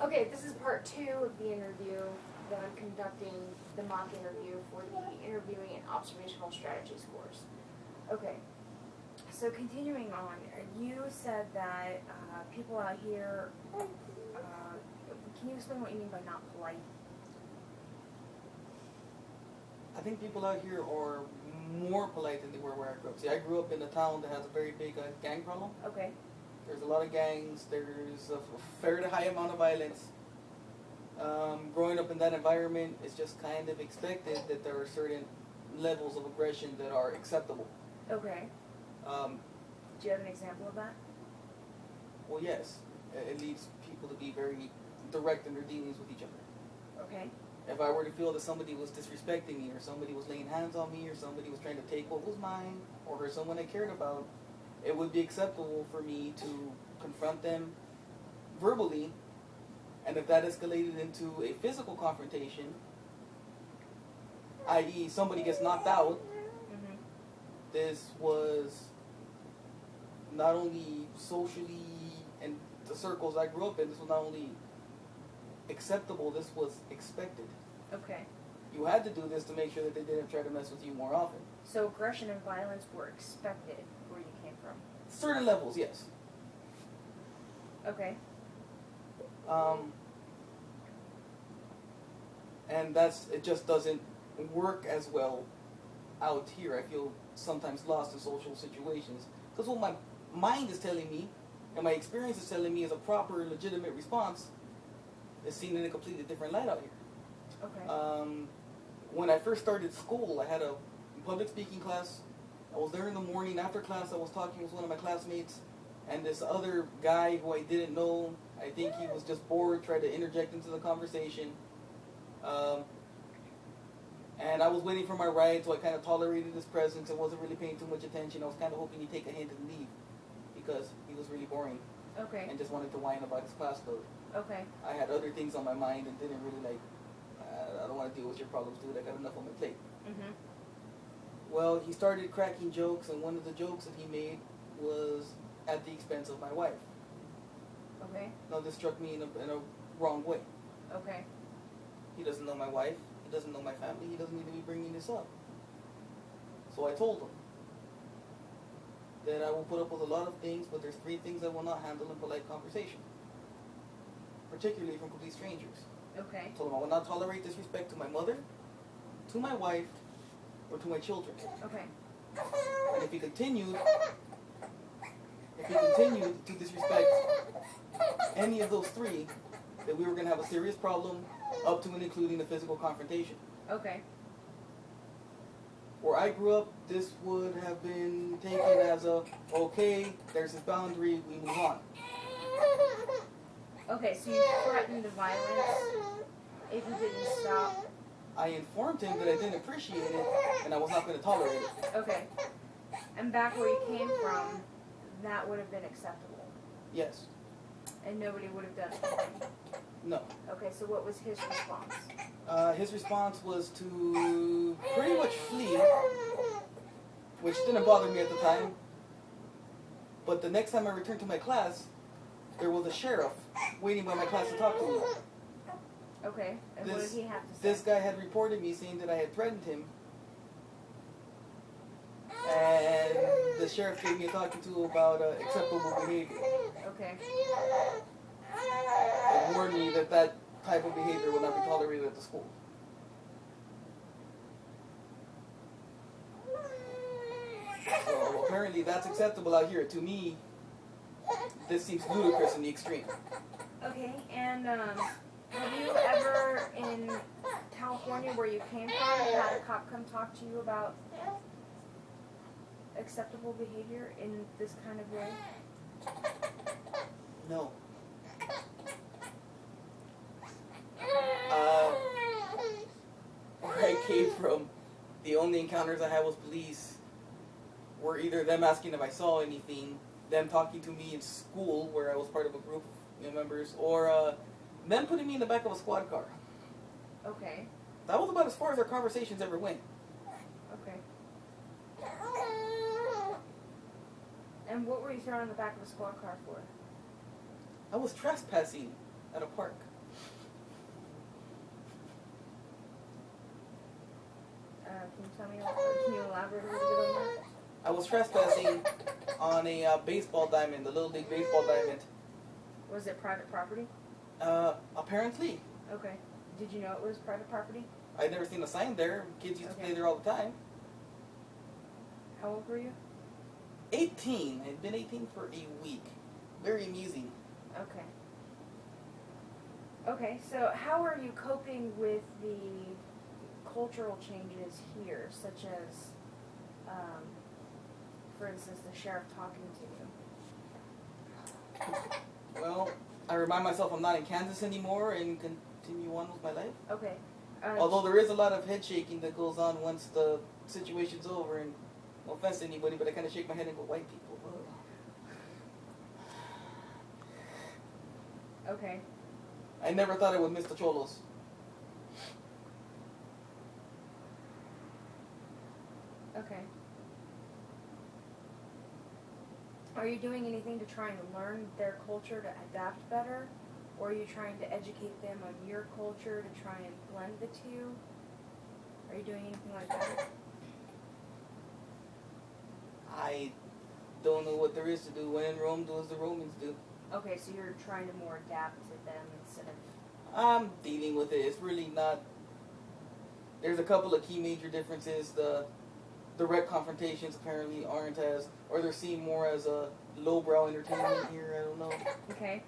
Okay, this is part 2 of the interview that I'm conducting, the mock interview for the interviewing and observational strategies course. Okay, so continuing on, you said that people out here, can you explain what you mean by not polite? I think people out here are more polite than they were where I grew up. See, I grew up in a town that has a very big gang problem. Okay. There's a lot of gangs. There's a fairly high amount of violence. Growing up in that environment, it's just kind of expected that there are certain levels of aggression that are acceptable. Okay. Um, Do you have an example of that? well, yes, it leads people to be very direct in their dealings with each other. Okay. If I were to feel that somebody was disrespecting me, or somebody was laying hands on me, or somebody was trying to take what was mine, or hurt someone I cared about, it would be acceptable for me to confront them verbally, and if that escalated into a physical confrontation, i.e. somebody gets knocked out, Mm-hmm. this was not only socially and the circles I grew up in, this was not only acceptable, this was expected. Okay. You had to do this to make sure that they didn't try to mess with you more often. So aggression and violence were expected where you came from? Certain levels, yes. Okay. And it just doesn't work as well out here. I feel sometimes lost in social situations. Because what my mind is telling me, and my experience is telling me is a proper, legitimate response, is seen in a completely different light out here. Okay. When I first started school, I had a public speaking class. I was there in the morning. After class, I was talking with one of my classmates, and this other guy who I didn't know, I think he was just bored, tried to interject into the conversation. And I was waiting for my ride, so I kind of tolerated his presence. I wasn't really paying too much attention. I was kind of hoping he'd take a hint and leave, because he was really boring Okay. and just wanted to whine about his class load. Okay. I had other things on my mind and didn't really I don't want to deal with your problems, dude. I got enough on my plate. Mm-hmm. Well, he started cracking jokes, and one of the jokes that he made was at the expense of my wife. Okay. Now, this struck me in a wrong way. Okay. He doesn't know my wife. He doesn't know my family. He doesn't need to be bringing this up. So I told him that I will put up with a lot of things, but there's 3 things I will not handle in polite conversation, particularly from complete strangers. Okay. I told him I will not tolerate disrespect to my mother, to my wife, or to my children. Okay. And if he continued to disrespect any of those 3, that we were going to have a serious problem, up to and including the physical confrontation. Okay. Where I grew up, this would have been taken as okay, there's his boundary, we move on. Okay, so you threatened violence if you didn't stop. I informed him that I didn't appreciate it, and I was not going to tolerate it. Okay. And back where you came from, that would have been acceptable. Yes. And nobody would have done anything. No. Okay, so what was his response? His response was to pretty much flee, which didn't bother me at the time. But the next time I returned to my class, there was a sheriff waiting by my class to talk to me. Okay, and what did he have to say? This guy had reported me saying that I had threatened him. And the sheriff gave me a talking to about acceptable behavior. Okay. It warned me that that type of behavior will not be tolerated at the school. So apparently that's acceptable out here. To me, this seems ludicrous in the extreme. Okay, and have you ever in California where you came from had a cop come talk to you about acceptable behavior in this kind of way? No. Where I came from, the only encounters I had with police were either them asking if I saw anything, them talking to me in school where I was part of a group of members, or them putting me in the back of a squad car. Okay. That was about as far as our conversations ever went. Okay. And what were you thrown in the back of a squad car for? I was trespassing at a park. Can you elaborate a little bit on that? I was trespassing on a baseball diamond, the Little League baseball diamond. Was it private property? Apparently. Okay. Did you know it was private property? I'd never seen a sign there. Kids used to play there all the time. How old were you? 18. I'd been 18 for a week. Very amusing. Okay. Okay, so how are you coping with the cultural changes here, such as, for instance, the sheriff talking to you? Well, I remind myself I'm not in Kansas anymore and continue on with my life. Okay. Although there is a lot of head shaking that goes on once the situation's over, and no offense to anybody, but I kind of shake my head and go, white people. Okay. I never thought I would miss the cholos. Okay. Are you doing anything to try and learn their culture to adapt better? Or are you trying to educate them on your culture to try and blend the two? Are you doing anything like that? I don't know what there is to do. When in Rome, do as the Romans do. Okay, so you're trying to more adapt to them instead of... I'm dealing with it. It's really not... There's a couple of key major differences. The direct confrontations apparently aren't as... Or they're seen more as a lowbrow entertainment here. I don't know. Okay.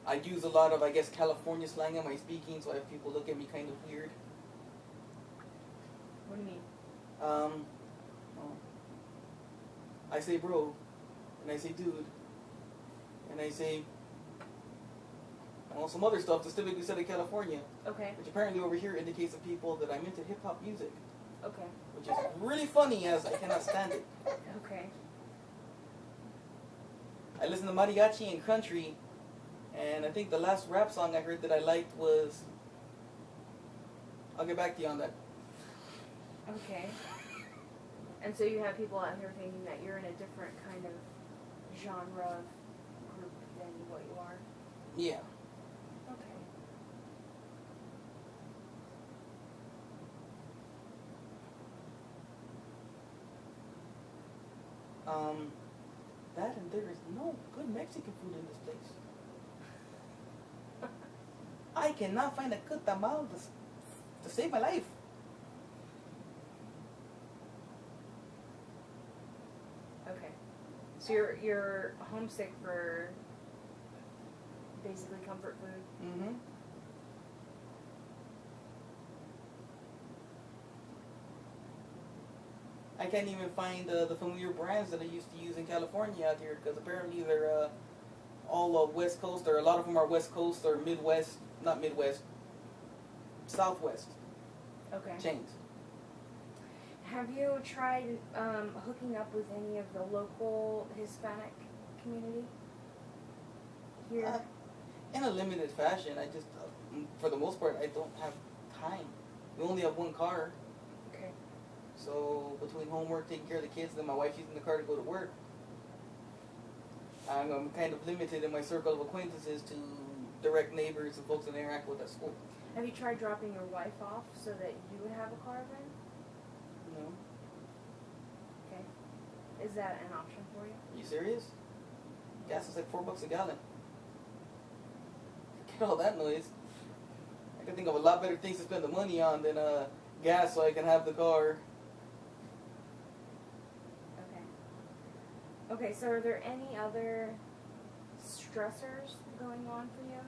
I use a lot of, I guess, California slang in my speaking, so I have people look at me kind of weird. What do you mean? Well, I say bro, and I say dude, and I say, well, some other stuff that's typically said in California, Okay. which apparently over here indicates to people that I'm into hip-hop music, Okay. which is really funny as I cannot stand it. Okay. I listen to mariachi and country, and I think the last rap song I heard that I liked was, I'll get back to you on that. Okay. And so you have people out here thinking that you're in a different kind of genre group than what you are? Yeah. Okay. That and there is no good Mexican food in this place. I cannot find a good tamal to save my life. Okay. So you're homesick for basically comfort food? Mm-hmm. I can't even find the familiar brands that I used to use in California out here, because apparently they're all West Coast, or a lot of them are West Coast or Midwest, not Midwest, Southwest Okay. chains. Have you tried hooking up with any of the local Hispanic community here? In a limited fashion. I just, for the most part, I don't have time. We only have one car, Okay. so between homework, taking care of the kids, and then my wife's using the car to go to work, I'm kind of limited in my circle of acquaintances to direct neighbors and folks that I interact with at school. Have you tried dropping your wife off so that you would have a car then? No. Okay. Is that an option for you? Are you serious? Gas is like $4 a gallon. Forget all that noise. I can think of a lot better things to spend the money on than gas, so I can have the car. Okay. Okay, so are there any other stressors going on for you?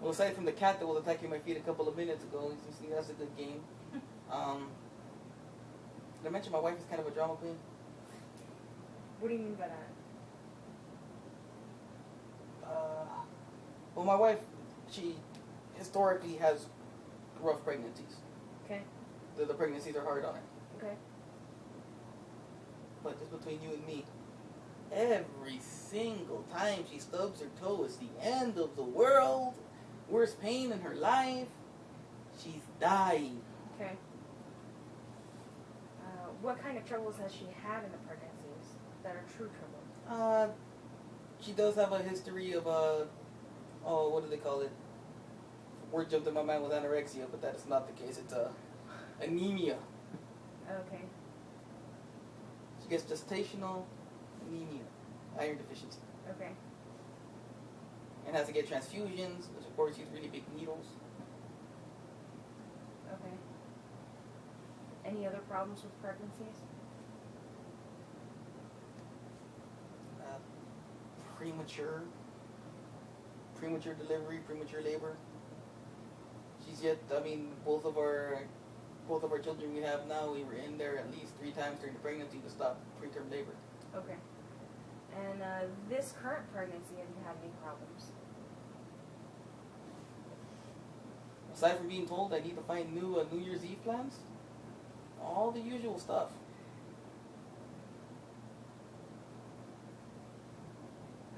Well, aside from the cat that was attacking my feet a couple of minutes ago, you see that's a good game. Did I mention my wife is kind of a drama queen? What do you mean by that? Well, my wife, she historically has rough pregnancies. Okay. The pregnancies are hard on her. Okay. But just between you and me, every single time she stubs her toe, it's the end of the world. Worst pain in her life. She's dying. Okay. What kind of troubles has she had in the pregnancies that are true troubles? She does have a history of oh, what do they call it? Word jumped in my mind was anorexia, but that is not the case. It's anemia. Okay. She gets gestational anemia, iron deficiency, Okay. and has to get transfusions, which of course use really big needles. Okay. Any other problems with pregnancies? Premature delivery, premature labor. She's yet, I mean, both of our children we have now, we were in there at least 3 times during the pregnancy to stop preterm labor. Okay. And this current pregnancy, have you had any problems? Aside from being told I need to find new New Year's Eve plans, all the usual stuff.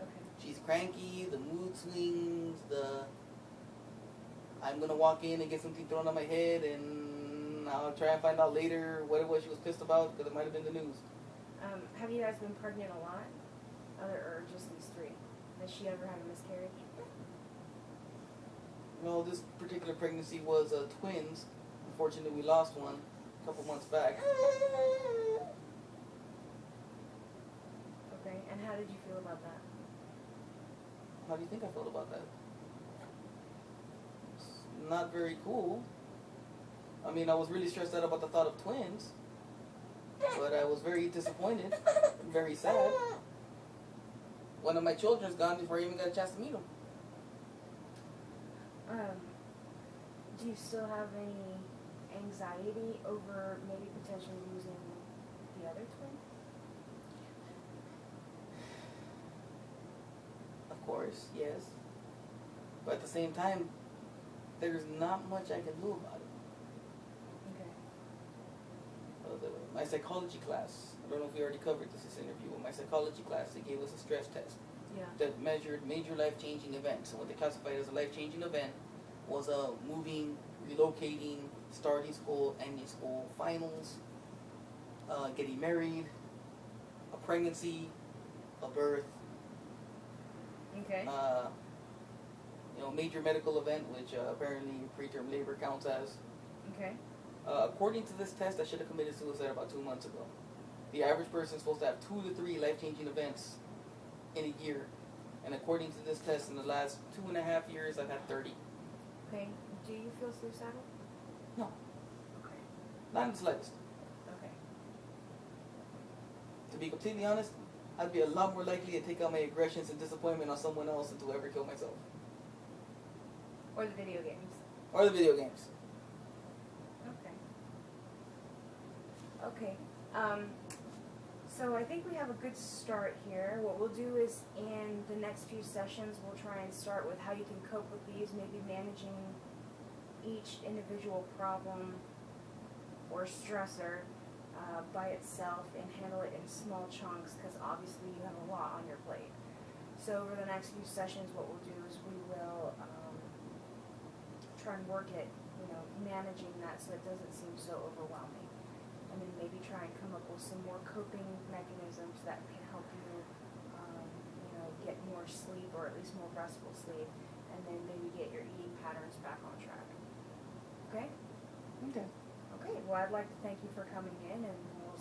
Okay. She's cranky, the mood swings, I'm gonna walk in and get something thrown on my head, and I'll try and find out later what it was she was pissed about because it might have been the news. Have you guys been pregnant a lot? Or just these 3? Has she ever had a miscarriage? No, this particular pregnancy was twins. Unfortunately, we lost one a couple months back. Okay. And how did you feel about that? How do you think I felt about that? It's not very cool. I mean, I was really stressed out about the thought of twins, but I was very disappointed and very sad. One of my children's gone before I even got a chance to meet them. Do you still have any anxiety over maybe potentially losing the other twin? Of course, yes. But at the same time, there's not much I can do about it. Okay. My psychology class, I don't know if we already covered this interview, but my psychology class, they gave us a stress test Yeah. that measured major life-changing events. And what they classified as a life-changing event was moving, relocating, starting school, ending school, finals, getting married, a pregnancy, a birth, Okay. Major medical event, which apparently preterm labor counts as. Okay. According to this test, I should have committed suicide about 2 months ago. The average person is supposed to have 2 to 3 life-changing events in a year. And according to this test, in the last 2.5 years, I've had 30. Okay. Do you feel suicidal? No, Okay. not in the slightest. Okay. To be completely honest, I'd be a lot more likely to take out my aggressions and disappointment on someone else than to ever kill myself. Or the video games. Or the video games. Okay. Okay. So I think we have a good start here. What we'll do is in the next few sessions, we'll try and start with how you can cope with these, maybe managing each individual problem or stressor by itself and handle it in small chunks because obviously you have a lot on your plate. So over the next few sessions, what we'll do is we will try and work at, managing that so it doesn't seem so overwhelming. And then maybe try and come up with some more coping mechanisms that can help you, get more sleep or at least more restful sleep, and then maybe get your eating patterns back on track. Okay? Okay. Okay, well, I'd like to thank you for coming in, and we'll